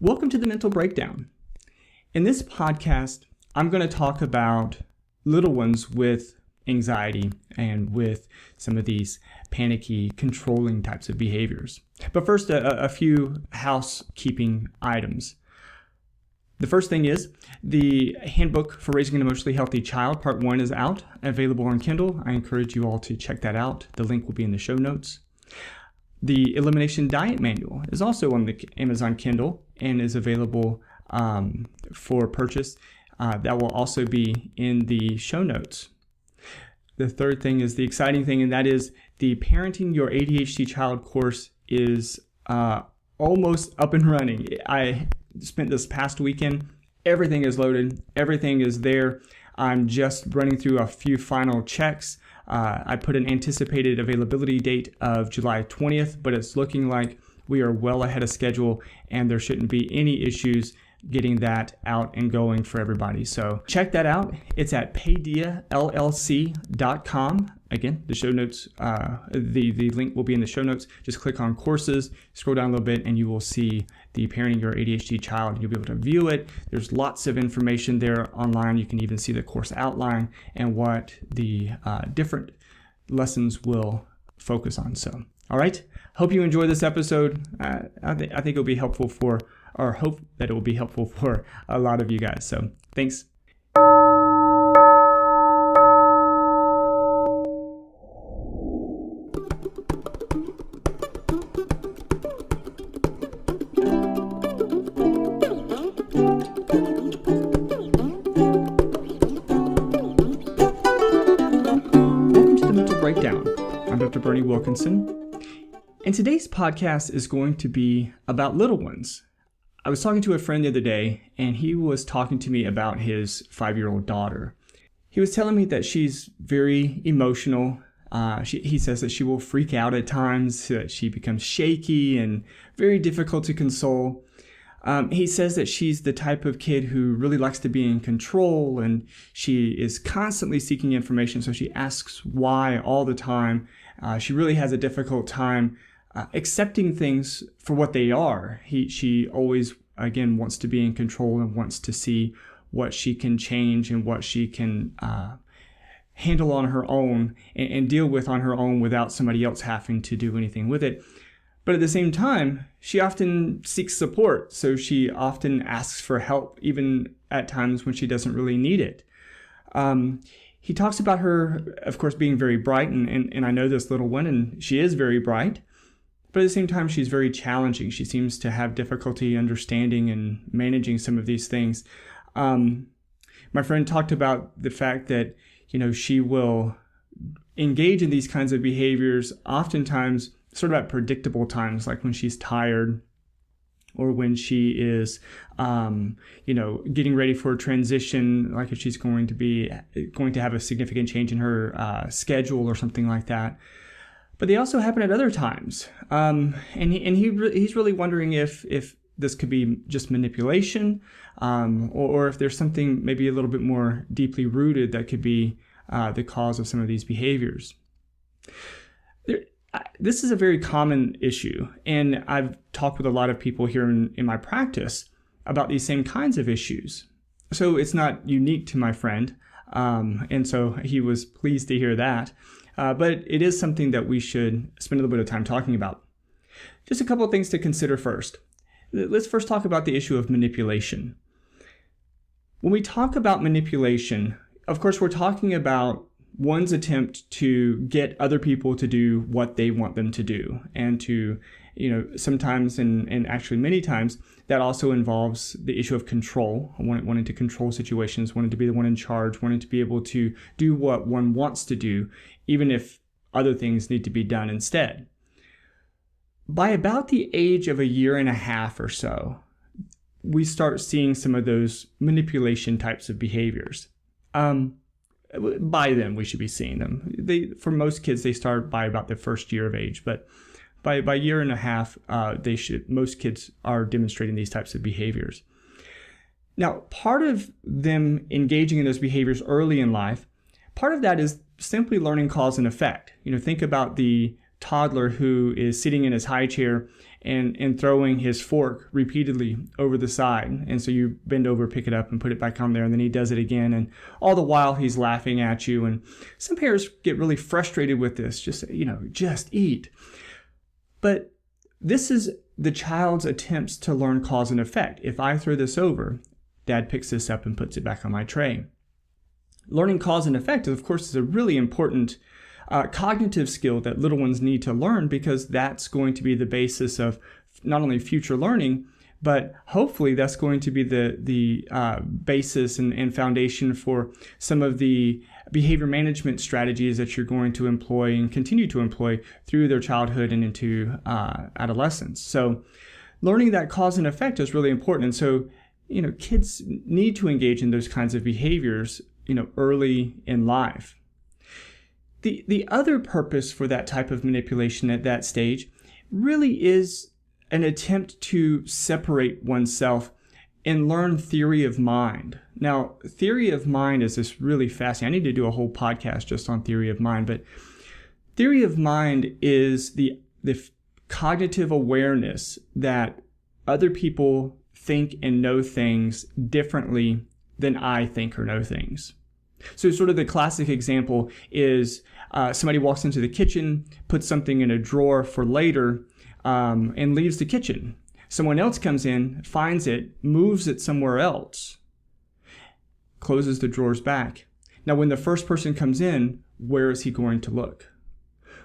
Welcome to the Mental Breakdown. In this podcast, I'm going to talk about little ones with anxiety and with some of these panicky, controlling types of behaviors. But first, a few housekeeping items. The first thing is the Handbook for Raising an Emotionally Healthy Child, Part 1 is out, available on Kindle. I encourage you all to check that out. The link will be in the show notes. The Elimination Diet Manual is also on the Amazon Kindle and is available for purchase. That will also be in the show notes. The third thing is the exciting thing, and that is the Parenting Your ADHD Child course is almost up and running. I spent this past weekend. Everything is loaded. Everything is there. I'm just running through a few final checks. I put an anticipated availability date of July 20th, but it's looking like we are well ahead of schedule and there shouldn't be any issues getting that out and going for everybody. So check that out. It's at paydiallc.com. Again, the show notes, the link will be in the show notes. Just click on courses, scroll down a little bit, and you will see the Parenting Your ADHD Child. You'll be able to view it. There's lots of information there online. You can even see the course outline and what the different lessons will focus on. So, all right. Hope you enjoy this episode. I think it'll be helpful hope that it will be helpful for a lot of you guys. So, thanks. Breakdown. I'm Dr. Berney Wilkinson, and today's podcast is going to be about little ones. I was talking to a friend the other day, and he was talking to me about his 5-year-old daughter. He was telling me that she's very emotional. He says that she will freak out at times, that she becomes shaky and very difficult to console. He says that she's the type of kid who really likes to be in control, and she is constantly seeking information, so she asks why all the time. She really has a difficult time accepting things for what they are. She always, again, wants to be in control and wants to see what she can change and what she can handle on her own and deal with on her own without somebody else having to do anything with it. But at the same time, she often seeks support, so she often asks for help, even at times when she doesn't really need it. He talks about her, of course, being very bright, and I know this little one, and she is very bright, but at the same time, she's very challenging. She seems to have difficulty understanding and managing some of these things. My friend talked about the fact that, she will engage in these kinds of behaviors oftentimes sort of at predictable times, like when she's tired or when she is, getting ready for a transition, like if she's going to have a significant change in her schedule or something like that. But they also happen at other times. He's really wondering if this could be just manipulation, or if there's something maybe a little bit more deeply rooted that could be the cause of some of these behaviors. This is a very common issue, and I've talked with a lot of people here in my practice about these same kinds of issues. So it's not unique to my friend, and so he was pleased to hear that. But it is something that we should spend a little bit of time talking about. Just a couple of things to consider first. Let's first talk about the issue of manipulation. When we talk about manipulation, of course, we're talking about one's attempt to get other people to do what they want them to do, and to, sometimes and actually many times that also involves the issue of control, wanting to control situations, wanting to be the one in charge, wanting to be able to do what one wants to do, even if other things need to be done instead. By about the age of 1.5 years or so, we start seeing some of those manipulation types of behaviors. By then, we should be seeing them. For most kids, they start by about the first year of age, but by 1.5 years, most kids are demonstrating these types of behaviors. Now, part of them engaging in those behaviors early in life, part of that is simply learning cause and effect. Think about the toddler who is sitting in his high chair and throwing his fork repeatedly over the side. And so you bend over, pick it up, and put it back on there, and then he does it again. And all the while he's laughing at you. And some parents get really frustrated with this. Just eat. But this is the child's attempts to learn cause and effect. If I throw this over, Dad picks this up and puts it back on my tray. Learning cause and effect, of course, is a really important cognitive skill that little ones need to learn, because that's going to be the basis of not only future learning, but hopefully that's going to be the basis and foundation for some of the behavior management strategies that you're going to employ and continue to employ through their childhood and into adolescence. So learning that cause and effect is really important. And so, kids need to engage in those kinds of behaviors, early in life. The other purpose for that type of manipulation at that stage really is an attempt to separate oneself and learn theory of mind. Now, theory of mind is this really fascinating. I need to do a whole podcast just on theory of mind, but theory of mind is the cognitive awareness that other people think and know things differently than I think or know things. So sort of the classic example is somebody walks into the kitchen, puts something in a drawer for later, and leaves the kitchen. Someone else comes in, finds it, moves it somewhere else, closes the drawers back. Now, when the first person comes in, where is he going to look?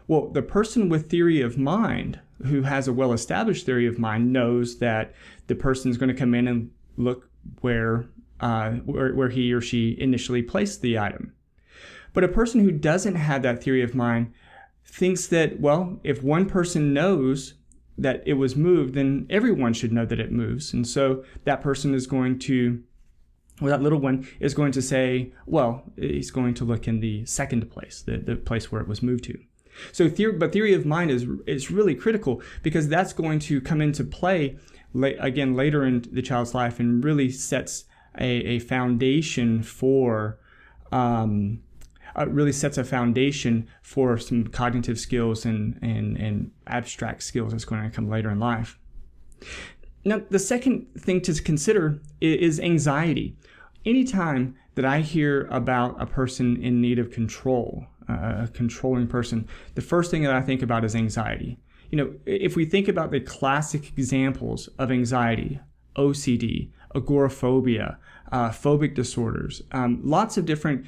Well, the person with theory of mind, who has a well-established theory of mind, knows that the person is going to come in and look where he or she initially placed the item. But a person who doesn't have that theory of mind thinks that, well, if one person knows that it was moved, then everyone should know that it moves. And so that person is going to, that little one is going to say, well, he's going to look in the second place, the place where it was moved to. So theory of mind is really critical, because that's going to come into play again later in the child's life and really sets a foundation for some cognitive skills and abstract skills that's going to come later in life. Now, the second thing to consider is anxiety. Anytime that I hear about a person in need of control, a controlling person, the first thing that I think about is anxiety. If we think about the classic examples of anxiety, OCD, agoraphobia, phobic disorders, lots of different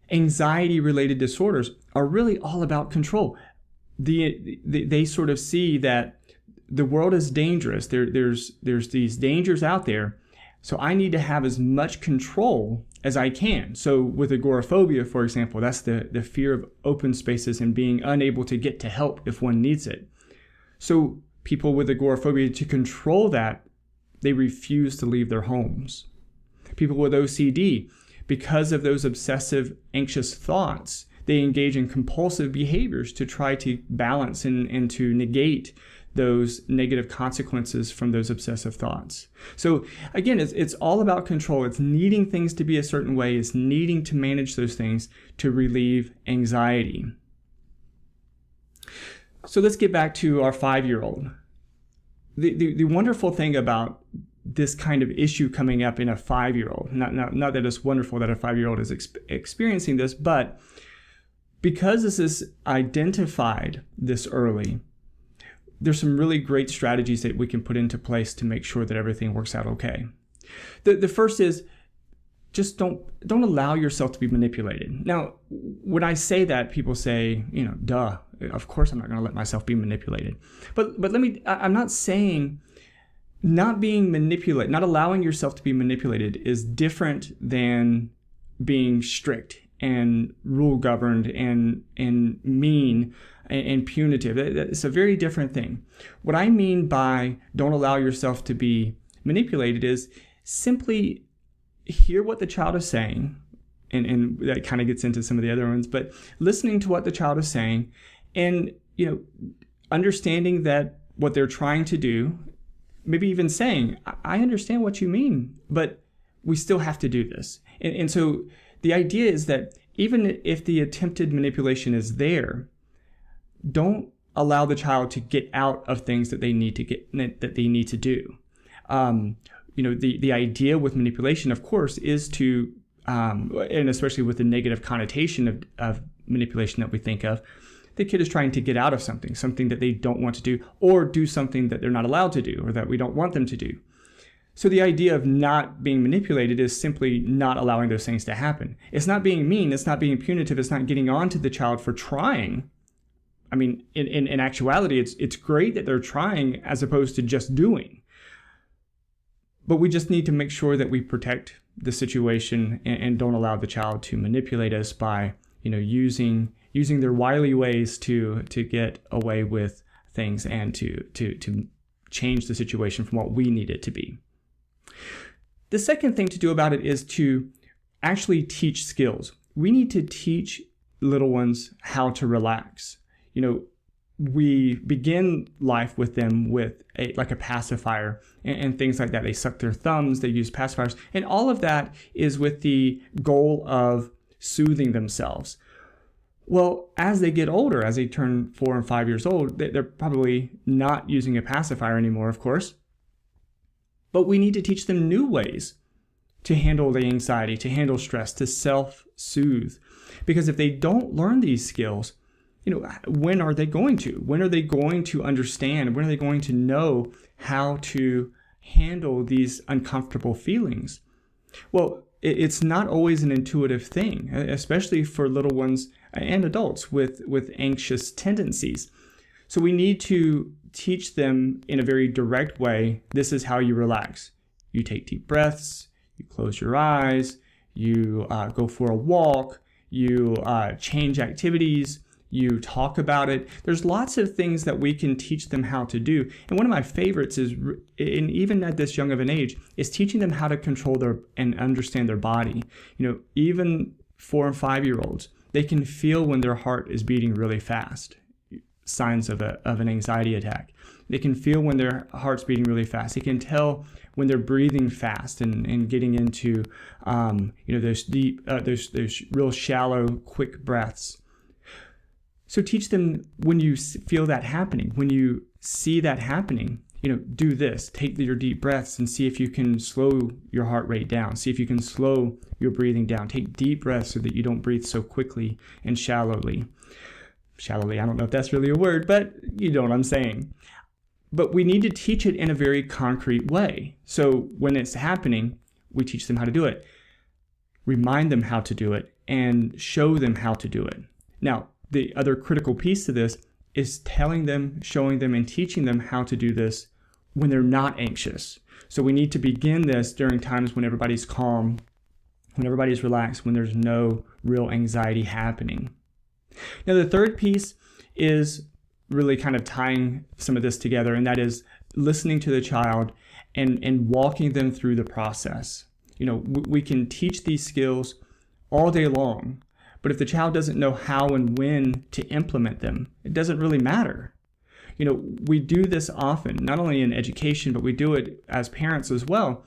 anxiety-related disorders are really all about control. They sort of see that the world is dangerous. There's these dangers out there, so I need to have as much control as I can. So with agoraphobia, for example, that's the fear of open spaces and being unable to get to help if one needs it. So people with agoraphobia, to control that, they refuse to leave their homes. People with OCD, because of those obsessive, anxious thoughts, they engage in compulsive behaviors to try to balance and to negate those negative consequences from those obsessive thoughts. So again, it's all about control. It's needing things to be a certain way. It's needing to manage those things to relieve anxiety. So let's get back to our 5-year-old. The wonderful thing about this kind of issue coming up in a 5-year-old, not that it's wonderful that a 5-year-old is experiencing this, but because this is identified this early, there's some really great strategies that we can put into place to make sure that everything works out okay. The first is just don't allow yourself to be manipulated. Now, when I say that, people say, duh, of course I'm not going to let myself be manipulated. But I'm not saying not being manipulated, not allowing yourself to be manipulated is different than being strict and rule governed and mean and punitive. It's a very different thing. What I mean by don't allow yourself to be manipulated is simply hear what the child is saying, and that kind of gets into some of the other ones, but listening to what the child is saying and understanding that what they're trying to do, maybe even saying, I understand what you mean, but we still have to do this. And so the idea is that even if the attempted manipulation is there, don't allow the child to get out of things that they need to do. The idea with manipulation, of course, is to, and especially with the negative connotation of manipulation that we think of, the kid is trying to get out of something that they don't want to do, or do something that they're not allowed to do, or that we don't want them to do. So the idea of not being manipulated is simply not allowing those things to happen. It's not being mean, it's not being punitive, it's not getting on to the child for trying. I mean, in actuality, it's great that they're trying as opposed to just doing. But we just need to make sure that we protect the situation and don't allow the child to manipulate us by, using their wily ways to get away with things and to change the situation from what we need it to be. The second thing to do about it is to actually teach skills. We need to teach little ones how to relax. We begin life with them with a pacifier and things like that. They suck their thumbs, they use pacifiers, and all of that is with the goal of soothing themselves. Well, as they get older, as they turn 4 and 5 years old, they're probably not using a pacifier anymore, of course. But we need to teach them new ways to handle the anxiety, to handle stress, to self-soothe. Because if they don't learn these skills, when are they going to? When are they going to understand? When are they going to know how to handle these uncomfortable feelings? Well, it's not always an intuitive thing, especially for little ones and adults with anxious tendencies. So we need to teach them in a very direct way. This is how you relax. You take deep breaths, you close your eyes, you go for a walk, you change activities, you talk about it. There's lots of things that we can teach them how to do. And one of my favorites is, and even at this young of an age, is teaching them how to control and understand their body. Even 4 and 5 year olds, they can feel when their heart is beating really fast. Signs of an anxiety attack. They can feel when their heart's beating really fast. They can tell when they're breathing fast and getting into those deep, those real shallow, quick breaths. So teach them when you feel that happening, when you see that happening, do this. Take your deep breaths and see if you can slow your heart rate down. See if you can slow your breathing down. Take deep breaths so that you don't breathe so quickly and shallowly. Shallowly, I don't know if that's really a word, but you know what I'm saying. But we need to teach it in a very concrete way. So when it's happening, we teach them how to do it, remind them how to do it, and show them how to do it. Now, the other critical piece to this is telling them, showing them, and teaching them how to do this when they're not anxious. So we need to begin this during times when everybody's calm, when everybody's relaxed, when there's no real anxiety happening. Now, the third piece is really kind of tying some of this together, and that is listening to the child and walking them through the process. We can teach these skills all day long, but if the child doesn't know how and when to implement them, it doesn't really matter. We do this often, not only in education, but we do it as parents as well.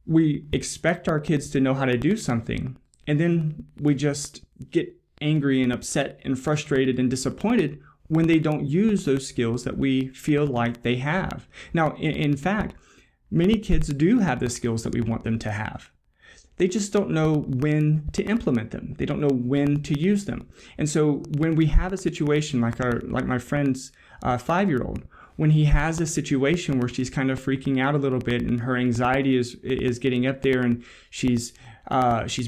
We expect our kids to know how to do something, and then we just get angry and upset and frustrated and disappointed when they don't use those skills that we feel like they have. Now, in fact, many kids do have the skills that we want them to have. They just don't know when to implement them. They don't know when to use them. And so when we have a situation like my friend's 5-year-old, when he has a situation where she's kind of freaking out a little bit and her anxiety is getting up there and she's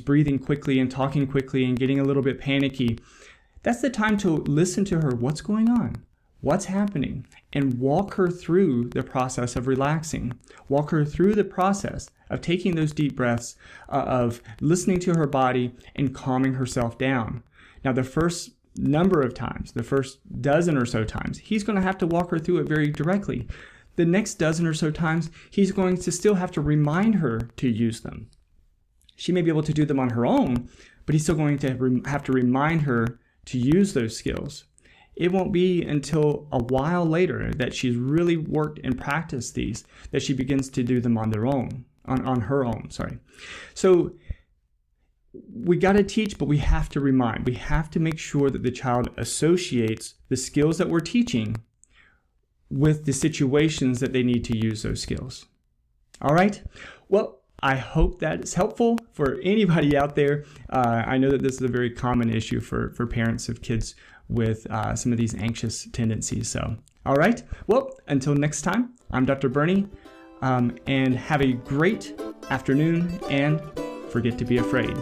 breathing quickly and talking quickly and getting a little bit panicky, that's the time to listen to her. What's going on? What's happening? And walk her through the process of relaxing. Walk her through the process of taking those deep breaths, of listening to her body and calming herself down. Now, the first number of times, the first dozen or so times, he's going to have to walk her through it very directly. The next dozen or so times, he's going to still have to remind her to use them. She may be able to do them on her own, but he's still going to have to remind her to use those skills. It won't be until a while later that she's really worked and practiced these that she begins to do them on her own. So we got to teach, but we have to remind. We have to make sure that the child associates the skills that we're teaching with the situations that they need to use those skills. All right? Well, I hope that is helpful for anybody out there. I know that this is a very common issue for parents of kids with some of these anxious tendencies. So, all right. Well, until next time, I'm Dr. Berney, and have a great afternoon, and forget to be afraid.